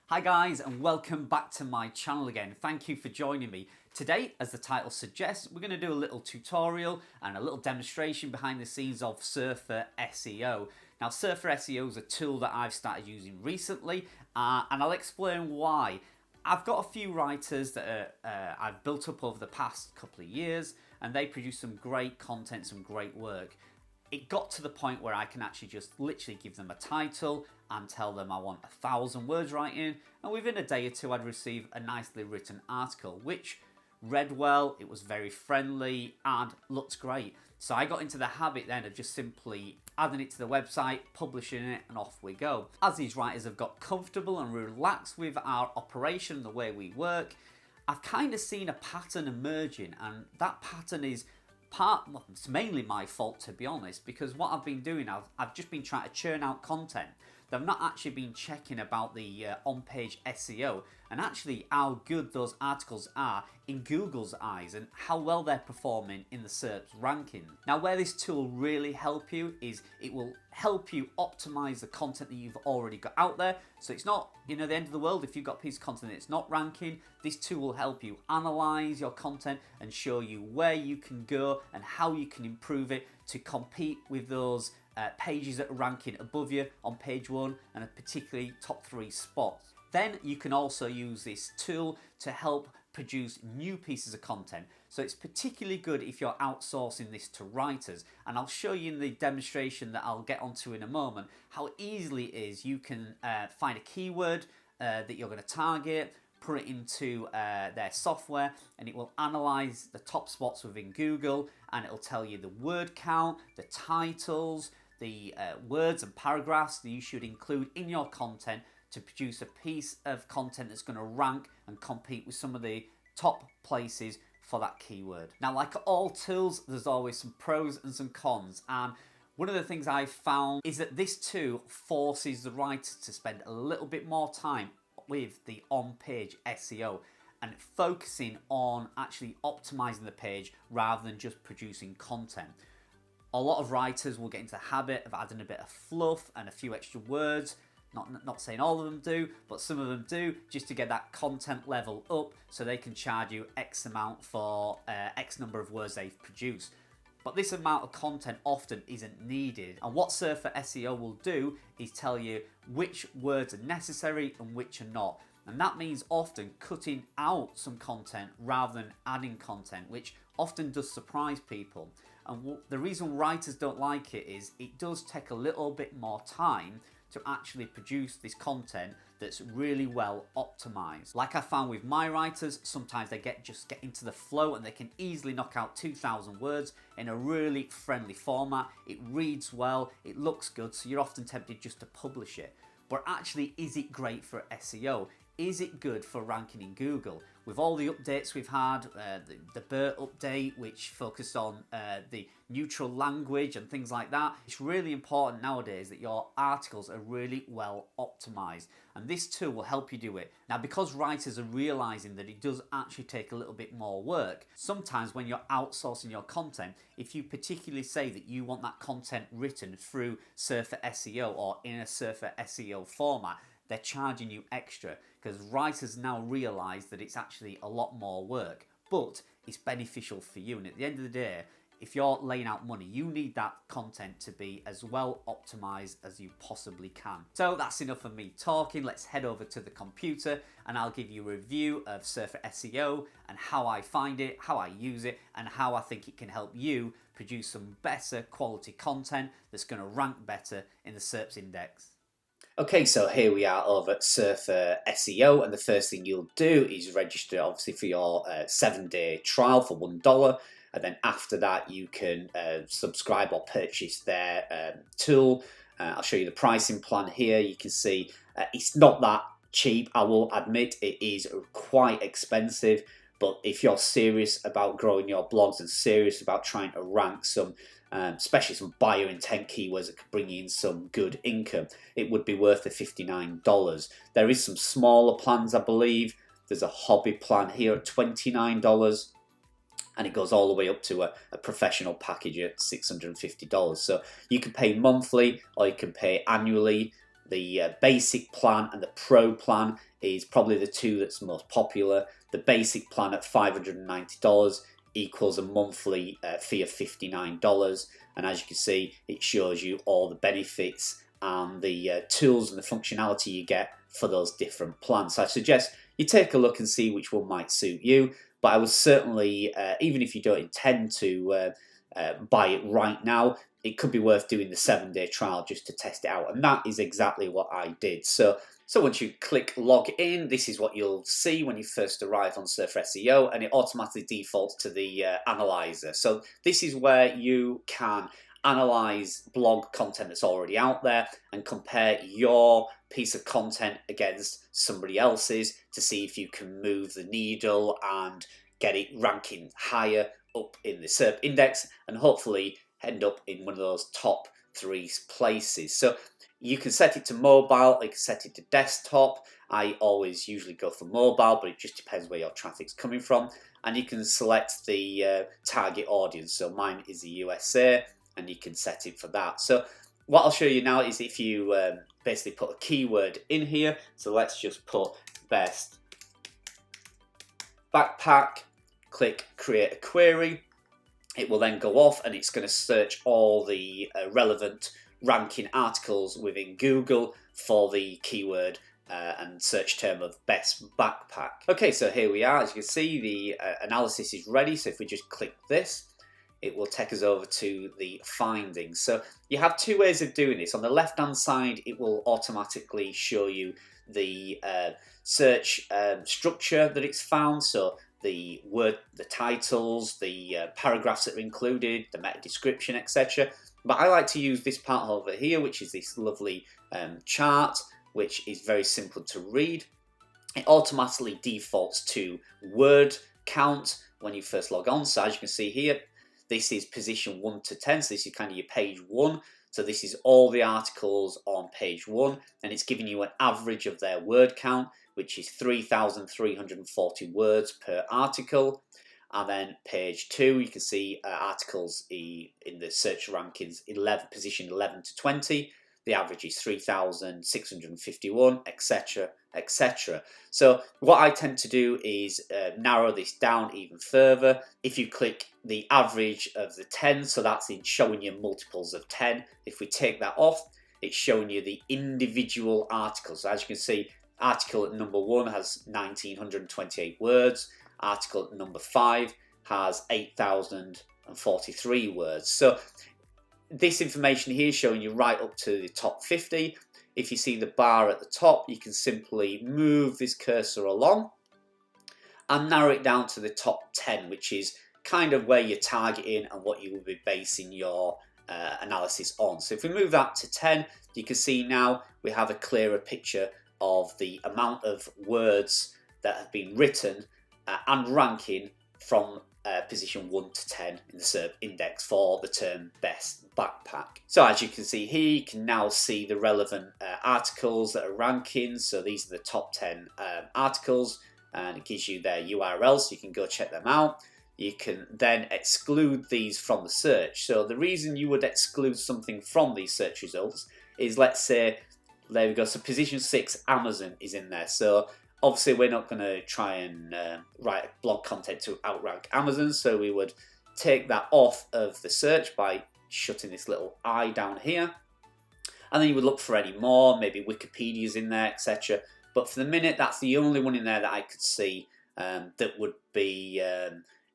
Hi guys, and welcome back to my channel again. Thank you for joining me. Today, as the title suggests, we're going to do a little tutorial and a little demonstration behind the scenes of SurferSEO. Now, SurferSEO is a tool that I've started using recently, and I'll explain why. I've got a few writers that I've built up over the past couple of years, and they produce some great content, some great work. It got to the point where I can actually just literally give them a title and tell them I want 1,000 words writing, and within a day or two I'd receive a nicely written article which read well, it was very friendly and looked great. So I got into the habit then of just simply adding it to the website, publishing it, and off we go. As these writers have got comfortable and relaxed with our operation and the way we work, I've kind of seen a pattern emerging, and that pattern is it's mainly my fault, to be honest, because what I've been doing, I've just been trying to churn out content. I've not actually been checking about the on-page SEO and actually how good those articles are in Google's eyes and how well they're performing in the SERPs ranking. Now, where this tool really help you is it will help you optimize the content that you've already got out there. So it's not, the end of the world if you've got a piece of content that's not ranking. This tool will help you analyze your content and show you where you can go and how you can improve it to compete with those pages that are ranking above you on page 1 and particularly top 3 spots. Then you can also use this tool to help produce new pieces of content. So it's particularly good if you're outsourcing this to writers, and I'll show you in the demonstration that I'll get onto in a moment how easily it is. You can find a keyword that you're going to target, put it into their software, and it will analyze the top spots within Google, and it'll tell you the word count, the titles, the words and paragraphs that you should include in your content to produce a piece of content that's going to rank and compete with some of the top places for that keyword. Now, like all tools, there's always some pros and some cons, and one of the things I've found is that this tool forces the writer to spend a little bit more time with the on-page SEO and focusing on actually optimizing the page rather than just producing content. A lot of writers will get into the habit of adding a bit of fluff and a few extra words. Not saying all of them do, but some of them do, just to get that content level up so they can charge you X amount for X number of words they've produced. But this amount of content often isn't needed. And what SurferSEO will do is tell you which words are necessary and which are not. And that means often cutting out some content rather than adding content, which often does surprise people. And the reason writers don't like it is it does take a little bit more time to actually produce this content that's really well optimized. Like I found with my writers, sometimes they just get into the flow and they can easily knock out 2,000 words in a really friendly format. It reads well, it looks good, so you're often tempted just to publish it. But actually, is it great for SEO? Is it good for ranking in Google? With all the updates we've had, the BERT update, which focused on the neutral language and things like that, it's really important nowadays that your articles are really well optimized. And this tool will help you do it. Now, because writers are realizing that it does actually take a little bit more work, sometimes when you're outsourcing your content, if you particularly say that you want that content written through SurferSEO or in a SurferSEO format, they're charging you extra because writers now realize that it's actually a lot more work, but it's beneficial for you. And at the end of the day, if you're laying out money, you need that content to be as well optimized as you possibly can. So that's enough of me talking. Let's head over to the computer and I'll give you a review of SurferSEO and how I find it, how I use it, and how I think it can help you produce some better quality content that's going to rank better in the SERPs index. Okay, so here we are over at SurferSEO, and the first thing you'll do is register obviously for your 7-day trial for $1, and then after that you can subscribe or purchase their tool. I'll show you the pricing plan here. You can see it's not that cheap, I will admit. It is quite expensive, but if you're serious about growing your blogs and serious about trying to rank some especially some buyer intent keywords that could bring you in some good income, it would be worth the $59. There is some smaller plans, I believe. There's a hobby plan here at $29, and it goes all the way up to a professional package at $650. So you can pay monthly or you can pay annually. The basic plan and the pro plan is probably the two that's most popular. The basic plan at $590 equals a monthly fee of $59, and as you can see, it shows you all the benefits and the tools and the functionality you get for those different plans. So I suggest you take a look and see which one might suit you, but I would certainly, even if you don't intend to buy it right now, it could be worth doing the 7-day trial just to test it out, and that is exactly what I did. So once you click log in, this is what you'll see when you first arrive on SurferSEO, and it automatically defaults to the analyzer. So this is where you can analyze blog content that's already out there and compare your piece of content against somebody else's to see if you can move the needle and get it ranking higher up in the SERP index, and hopefully end up in one of those top 3 places. So you can set it to mobile, you can set it to desktop. I always usually go for mobile, but it just depends where your traffic's coming from. And you can select the target audience. So mine is the USA, and you can set it for that. So what I'll show you now is if you basically put a keyword in here. So let's just put best backpack, click create a query. It will then go off and it's going to search all the relevant ranking articles within Google for the keyword and search term of best backpack. Okay, so here we are. As you can see, the analysis is ready. So if we just click this, it will take us over to the findings. So you have 2 ways of doing this. On the left hand side, it will automatically show you the search structure that it's found. So the word, the titles, the paragraphs that are included, the meta description, etc. But I like to use this part over here, which is this lovely chart, which is very simple to read. It automatically defaults to word count when you first log on. So as you can see here, this is position 1 to 10. So this is kind of your page 1. So this is all the articles on page 1, and it's giving you an average of their word count, which is 3,340 words per article. And then page 2, you can see articles in the search rankings, position 11 to 20. The average is 3,651, etc., etc. So what I tend to do is narrow this down even further. If you click the average of the 10, so that's in showing you multiples of 10. If we take that off, it's showing you the individual articles. So as you can see, article at number 1 has 1,928 words. Article at number 5 has 8,043 words. So this information here is showing you right up to the top 50. If you see the bar at the top, you can simply move this cursor along and narrow it down to the top 10, which is kind of where you're targeting and what you will be basing your analysis on. So if we move that to 10, you can see now we have a clearer picture of the amount of words that have been written and ranking from position 1 to 10 in the SERP index for the term best backpack. So as you can see here, you can now see the relevant articles that are ranking. So these are the top 10 articles, and it gives you their URL, so you can go check them out. You can then exclude these from the search. So the reason you would exclude something from these search results is, let's say, there we go, so position 6, Amazon is in there. So obviously we're not going to try and write blog content to outrank Amazon, so we would take that off of the search by shutting this little I down here. And then you would look for any more, maybe Wikipedia's in there, etc. But for the minute, that's the only one in there that I could see that would be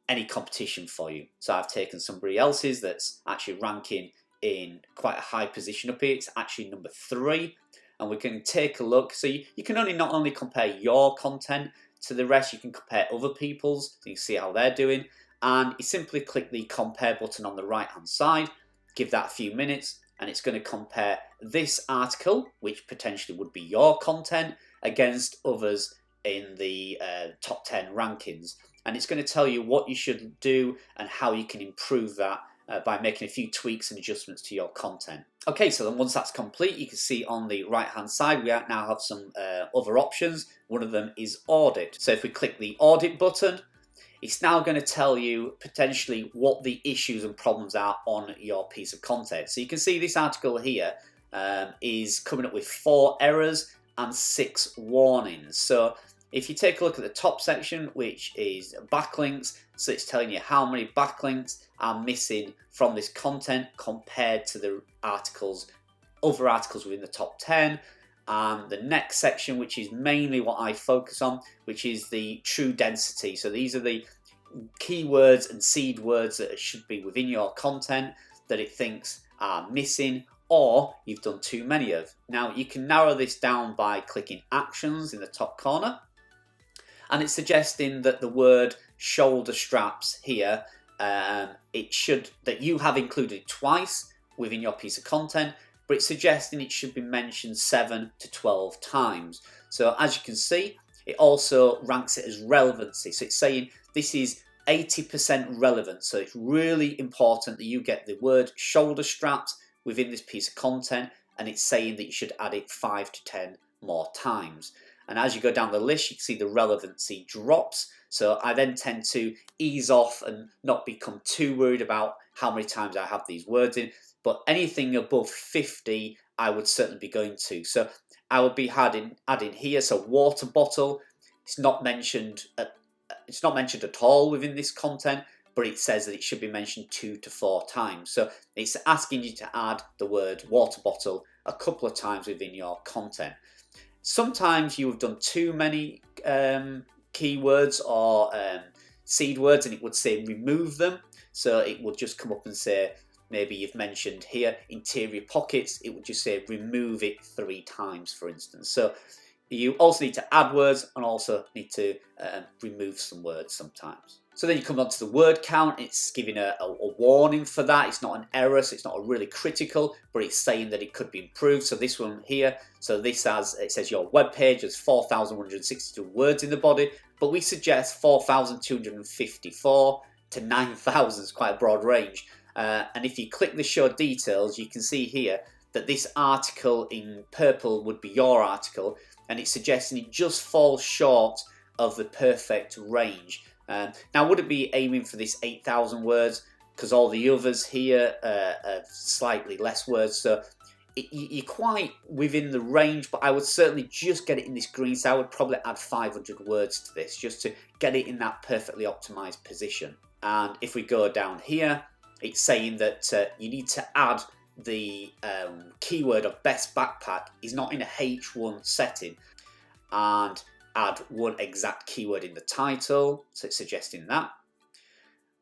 any competition for you. So I've taken somebody else's that's actually ranking in quite a high position up here. It's actually number 3. And we can take a look. So you can not only compare your content to the rest, you can compare other people's, so you can see how they're doing. And you simply click the compare button on the right hand side, give that a few minutes, and it's going to compare this article, which potentially would be your content, against others in the top 10 rankings. And it's going to tell you what you should do and how you can improve that by making a few tweaks and adjustments to your content. Okay, so then once that's complete, you can see on the right hand side we now have some other options. One of them is Audit. So if we click the Audit button, it's now going to tell you potentially what the issues and problems are on your piece of content. So you can see this article here is coming up with 4 errors and 6 warnings. So if you take a look at the top section, which is backlinks, so it's telling you how many backlinks are missing from this content compared to the other articles within the top 10. And the next section, which is mainly what I focus on, which is the true density. So these are the keywords and seed words that should be within your content that it thinks are missing or you've done too many of. Now you can narrow this down by clicking actions in the top corner, and it's suggesting that the word shoulder straps here, that you have included twice within your piece of content, but it's suggesting it should be mentioned 7 to 12 times. So as you can see, it also ranks it as relevancy. So it's saying this is 80% relevant. So it's really important that you get the word shoulder straps within this piece of content, and it's saying that you should add it 5 to 10 more times. And as you go down the list, you can see the relevancy drops. So I then tend to ease off and not become too worried about how many times I have these words in. But anything above 50, I would certainly be going to. So I would be adding here. So water bottle, it's not mentioned at all within this content, but it says that it should be mentioned 2 to 4 times. So it's asking you to add the word water bottle a couple of times within your content. Sometimes you have done too many keywords or seed words, and it would say remove them. So it will just come up and say, maybe you've mentioned here interior pockets, it would just say remove it 3 times, for instance. So you also need to add words and also need to remove some words sometimes. So then you come on to the word count. It's giving a warning for that. It's not an error, so it's not a really critical, but it's saying that it could be improved. So this one here, so it says your web page has 4,162 words in the body, but we suggest 4,254 to 9,000 is quite a broad range. And if you click the show details, you can see here that this article in purple would be your article, and it's suggesting it just falls short of the perfect range. Now I wouldn't be aiming for this 8,000 words because all the others here have slightly less words, so you're quite within the range, but I would certainly just get it in this green. So I would probably add 500 words to this just to get it in that perfectly optimized position. And if we go down here, it's saying that you need to add the keyword of best backpack is not in a H1 setting, and add one exact keyword in the title, so it's suggesting that.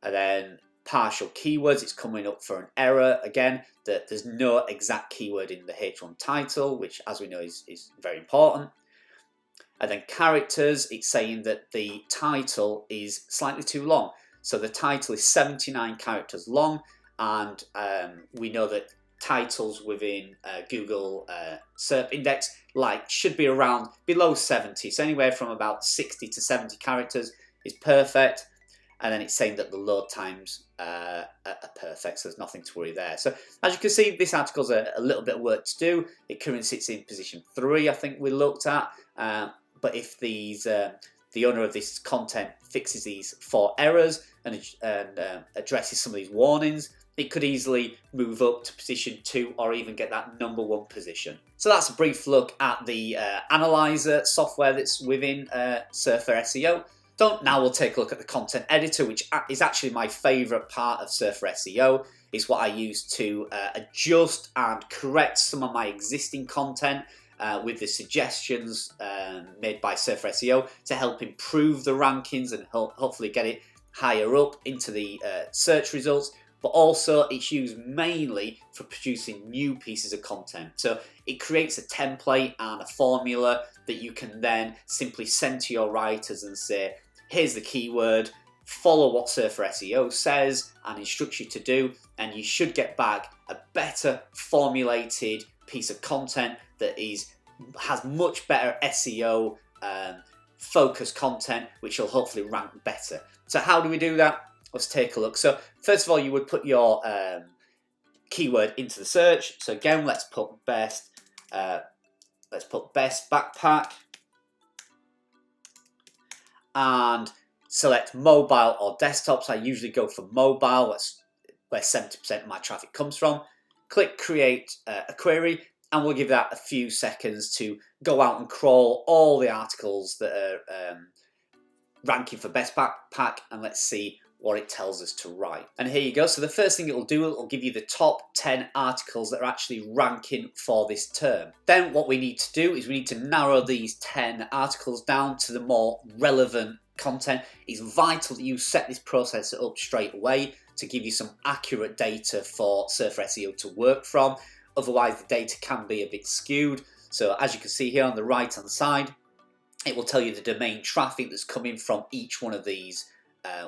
And then partial keywords, it's coming up for an error again, that there's no exact keyword in the H1 title, which as we know is very important. And then characters, it's saying that the title is slightly too long. So the title is 79 characters long, and we know that titles within Google SERP index should be around below 70, so anywhere from about 60 to 70 characters is perfect. And then it's saying that the load times are perfect, so there's nothing to worry there. So as you can see, this article's a little bit of work to do. It currently sits in position 3, I think we looked at, but if the owner of this content fixes these 4 errors and addresses some of these warnings, it could easily move up to position 2 or even get that number 1 position. So that's a brief look at the analyzer software that's within SurferSEO. So now we'll take a look at the content editor, which is actually my favorite part of SurferSEO. It's what I use to adjust and correct some of my existing content with the suggestions made by SurferSEO to help improve the rankings and hopefully get it higher up into the search results. But also it's used mainly for producing new pieces of content. So it creates a template and a formula that you can then simply send to your writers and say, here's the keyword, follow what SurferSEO says and instructs you to do, and you should get back a better formulated piece of content that has much better SEO focused content, which will hopefully rank better. So how do we do that? Let's take a look. So first of all, you would put your keyword into the search. So again, let's put best backpack and select mobile or desktop. So I usually go for mobile. That's where 70% of my traffic comes from. Click create a query. and we'll give that a few seconds to go out and crawl all the articles that are ranking for best backpack, and let's see what it tells us to write. And here you go. So the first thing it will do, it will give you the top 10 articles that are actually ranking for this term. Then what we need to do is we need to narrow these 10 articles down to the more relevant content. It's vital that you set this process up straight away to give you some accurate data for SurferSEO to work from. Otherwise the data can be a bit skewed. So as you can see here on the right hand side, it will tell you the domain traffic that's coming from each one of these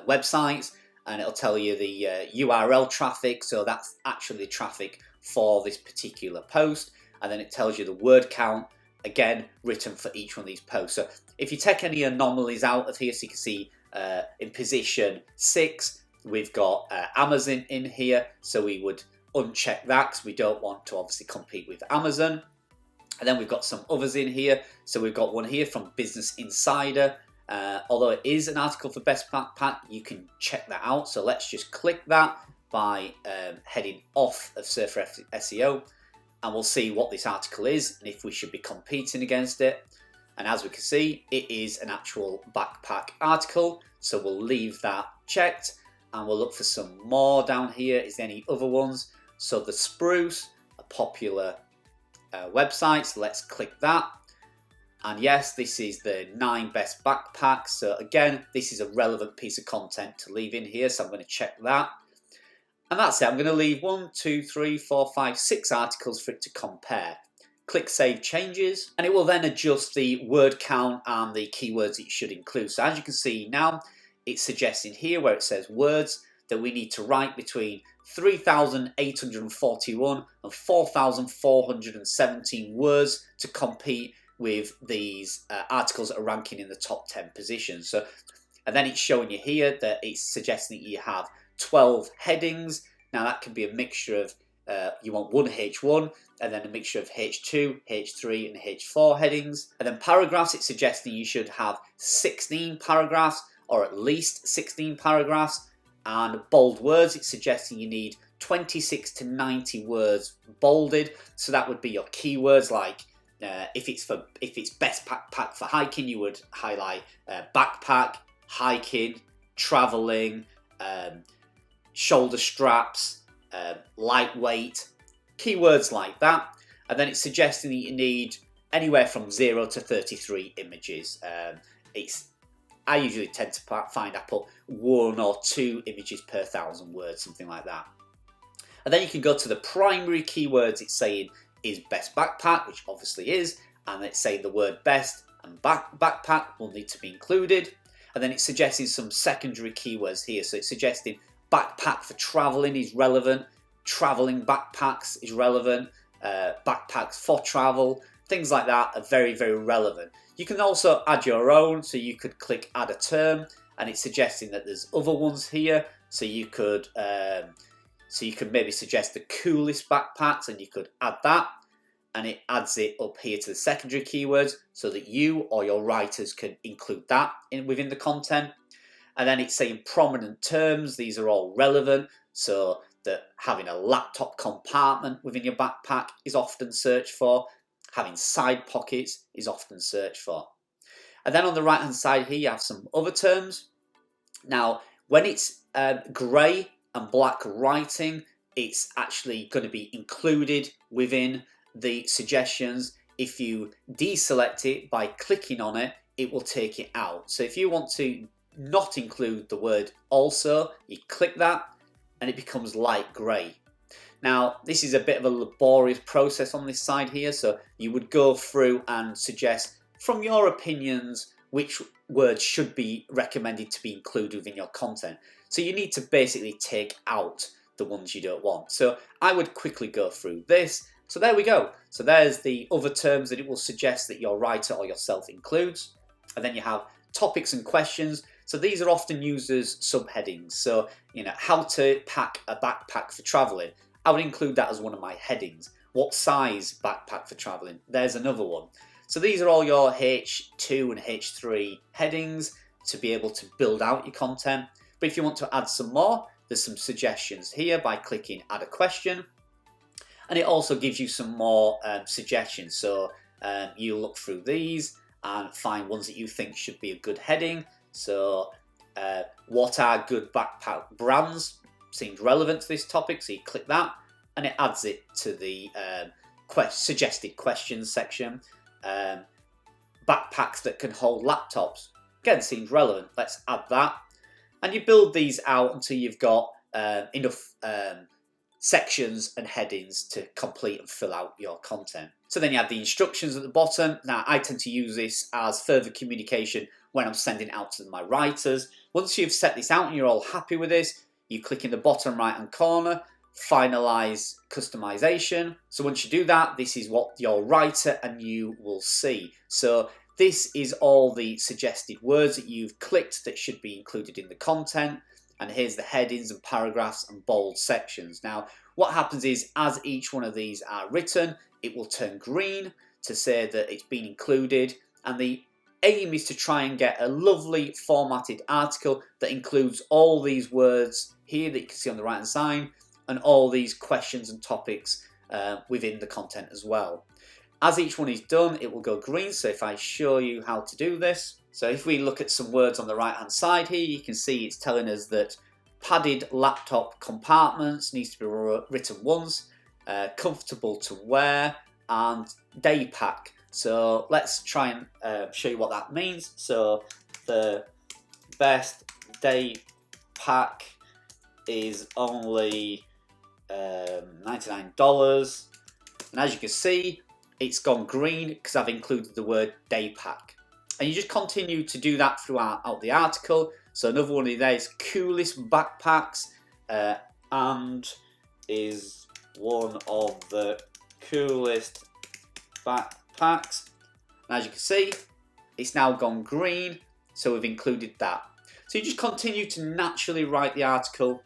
websites, and it'll tell you the URL traffic, so that's actually the traffic for this particular post, and then it tells you the word count, again written for each one of these posts. So if you take any anomalies out of here, so you can see in position 6 we've got Amazon in here, so we would uncheck that because we don't want to obviously compete with Amazon. And then we've got some others in here, so we've got one here from Business Insider. Although it is an article for best backpack, you can check that out. So let's just click that by heading off of SurferSEO, and we'll see what this article is and if we should be competing against it. And as we can see, it is an actual backpack article, so we'll leave that checked, and we'll look for some more down here. Is there any other ones? So the Spruce, a popular website, so let's click that. And yes, this is the 9 best backpacks. So again, this is a relevant piece of content to leave in here. So I'm going to check that. And that's it. I'm going to leave 1, 2, 3, 4, 5, 6 articles for it to compare. Click Save Changes, and it will then adjust the word count and the keywords that you should include. So as you can see now, it's suggesting here where it says words that we need to write between 3,841 and 4,417 words to compete with these articles that are ranking in the top 10 positions. So, and then it's showing you here that it's suggesting that you have 12 headings. Now that can be a mixture of, you want one H1 and then a mixture of H2, H3 and H4 headings. And then paragraphs, it's suggesting you should have 16 paragraphs or at least 16 paragraphs. And bold words, it's suggesting you need 26 to 90 words bolded. So that would be your keywords, like if it's best backpack for hiking, you would highlight backpack, hiking, traveling, shoulder straps, lightweight, keywords like that. And then it's suggesting that you need anywhere from 0 to 33 images. I usually tend to find I put 1 or 2 images per 1,000 words, something like that. And then you can go to the primary keywords. It's saying is best backpack, which obviously is, and it's saying the word best and backpack will need to be included. And then it's suggesting some secondary keywords here. So it's suggesting backpack for traveling is relevant, traveling backpacks is relevant, backpacks for travel, things like that are very, very relevant. You can also add your own, so you could click add a term, and it's suggesting that there's other ones here. So you could maybe suggest the coolest backpacks, and you could add that, and it adds it up here to the secondary keywords so that you or your writers can include that within the content. And then it's saying prominent terms. These are all relevant, so that having a laptop compartment within your backpack is often searched for. Having side pockets is often searched for. And then on the right hand side here you have some other terms. Now when it's grey and black writing, it's actually going to be included within the suggestions. If you deselect it by clicking on it, it will take it out. So if you want to not include the word also, you click that and it becomes light grey. Now this is a bit of a laborious process on this side here, so you would go through and suggest from your opinions which words should be recommended to be included within your content. So you need to basically take out the ones you don't want. So I would quickly go through this. So there we go. So there's the other terms that it will suggest that your writer or yourself includes. And then you have topics and questions. So these are often used as subheadings. So, how to pack a backpack for traveling. I would include that as one of my headings. What size backpack for traveling? There's another one. So these are all your H2 and H3 headings to be able to build out your content. But if you want to add some more, there's some suggestions here by clicking add a question. And it also gives you some more suggestions. So you look through these and find ones that you think should be a good heading. So what are good backpack brands? Seems relevant to this topic, so you click that and it adds it to the suggested questions section. Backpacks that can hold laptops, again, seems relevant, let's add that. And you build these out until you've got enough sections and headings to complete and fill out your content. So then you have the instructions at the bottom. Now I tend to use this as further communication when I'm sending it out to my writers. Once you've set this out and you're all happy with this, you click in the bottom right hand corner, finalize customization. So once you do that, this is what your writer and you will see. So this is all the suggested words that you've clicked that should be included in the content. And here's the headings and paragraphs and bold sections. Now, what happens is as each one of these are written, it will turn green to say that it's been included. And the aim is to try and get a lovely formatted article that includes all these words here that you can see on the right hand side and all these questions and topics within the content as well. As each one is done, it will go green. So if I show you how to do this, so if we look at some words on the right hand side here, you can see it's telling us that padded laptop compartments needs to be written once, comfortable to wear, and day pack. So let's try and show you what that means. So the best day pack is only $99, and as you can see, it's gone green because I've included the word day pack. And you just continue to do that throughout the article. So another one of these coolest backpacks and is one of the coolest backpacks. And as you can see, it's now gone green, so we've included that. So you just continue to naturally write the article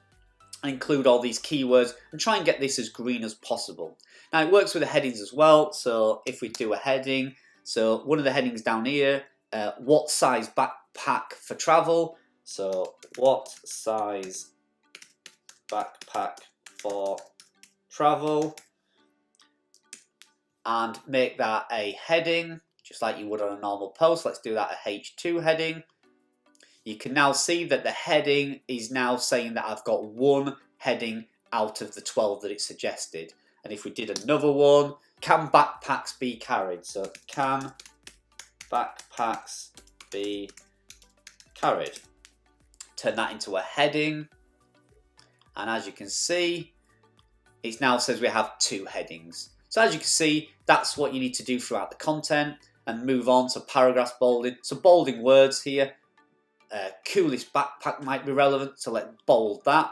and include all these keywords and try and get this as green as possible. Now it works with the headings as well. So if we do a heading, so one of the headings down here, what size backpack for travel? So what size backpack for travel? And make that a heading, just like you would on a normal post. Let's do that a H2 heading. You can now see that the heading is now saying that I've got one heading out of the 12 that it suggested. And if we did another one, can backpacks be carried? So can backpacks be carried? Turn that into a heading. And as you can see, it now says we have two headings. So as you can see, that's what you need to do throughout the content, and move on to paragraphs bolded. So bolding words here. Coolest backpack might be relevant, so let's bold that.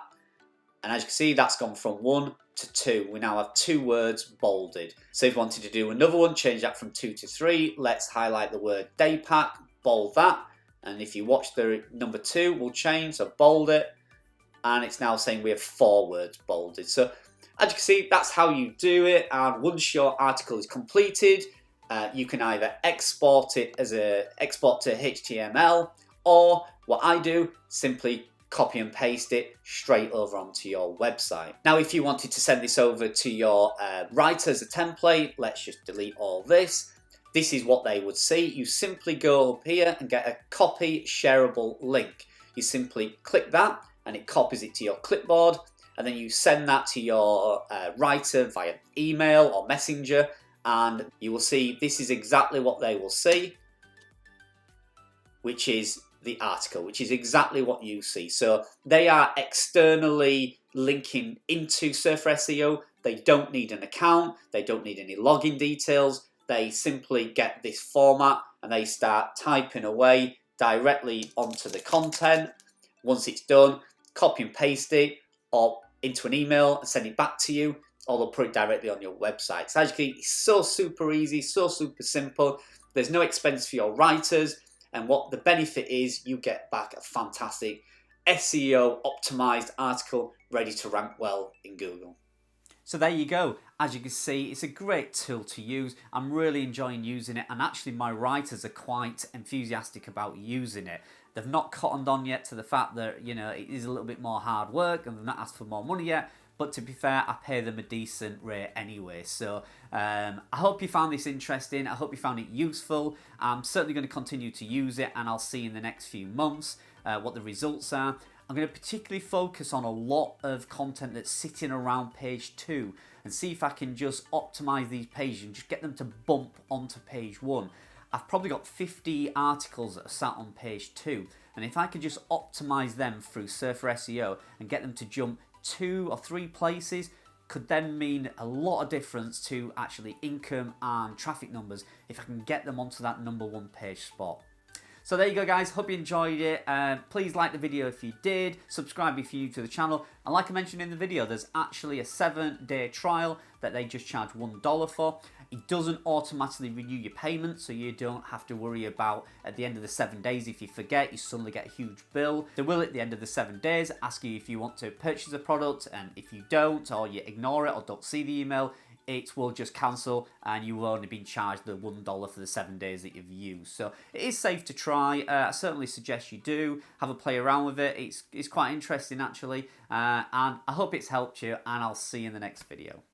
And as you can see, that's gone from 1 to 2. We now have 2 words bolded. So if you wanted to do another one, change that from 2 to 3. Let's highlight the word day pack, bold that. And if you watch the number 2, will change, so bold it. And it's now saying we have 4 words bolded. So as you can see, that's how you do it. And once your article is completed, you can either export it as export to HTML, or what I do, simply copy and paste it straight over onto your website. Now, if you wanted to send this over to your writer as a template, let's just delete all this. This is what they would see. You simply go up here and get a copy shareable link. You simply click that and it copies it to your clipboard, and then you send that to your writer via email or messenger, and you will see this is exactly what they will see, which is the article, which is exactly what you see. So they are externally linking into SurferSEO. They don't need an account. They don't need any login details. They simply get this format and they start typing away directly onto the content. Once it's done, copy and paste it or into an email and send it back to you, or they'll put it directly on your website. So as you can see, it's so super easy, so super simple. There's no expense for your writers. And what the benefit is, you get back a fantastic SEO optimized article ready to rank well in Google. So there you go. As you can see, it's a great tool to use. I'm really enjoying using it, and actually my writers are quite enthusiastic about using it. They've not cottoned on yet to the fact that, you know, it is a little bit more hard work and they've not asked for more money yet, but to be fair, I pay them a decent rate anyway. So I hope you found this interesting. I hope you found it useful. I'm certainly going to continue to use it, and I'll see in the next few months what the results are. I'm going to particularly focus on a lot of content that's sitting around page 2 and see if I can just optimize these pages and just get them to bump onto page 1. I've probably got 50 articles that are sat on page 2, and if I could just optimize them through SurferSEO and get them to jump 2 or 3 places, could then mean a lot of difference to actually income and traffic numbers if I can get them onto that #1 page spot. So there you go, guys. Hope you enjoyed it. Please like the video if you did. Subscribe if you're new to the channel. And like I mentioned in the video, there's actually a 7-day trial that they just charge $1 for. It doesn't automatically renew your payment, so you don't have to worry about at the end of the 7 days, if you forget, you suddenly get a huge bill. They will, at the end of the 7 days, ask you if you want to purchase a product, and if you don't, or you ignore it or don't see the email, it will just cancel and you will only be charged the $1 for the 7 days that you've used. So it is safe to try. I certainly suggest you do have a play around with it. It's quite interesting actually, and I hope it's helped you, and I'll see you in the next video.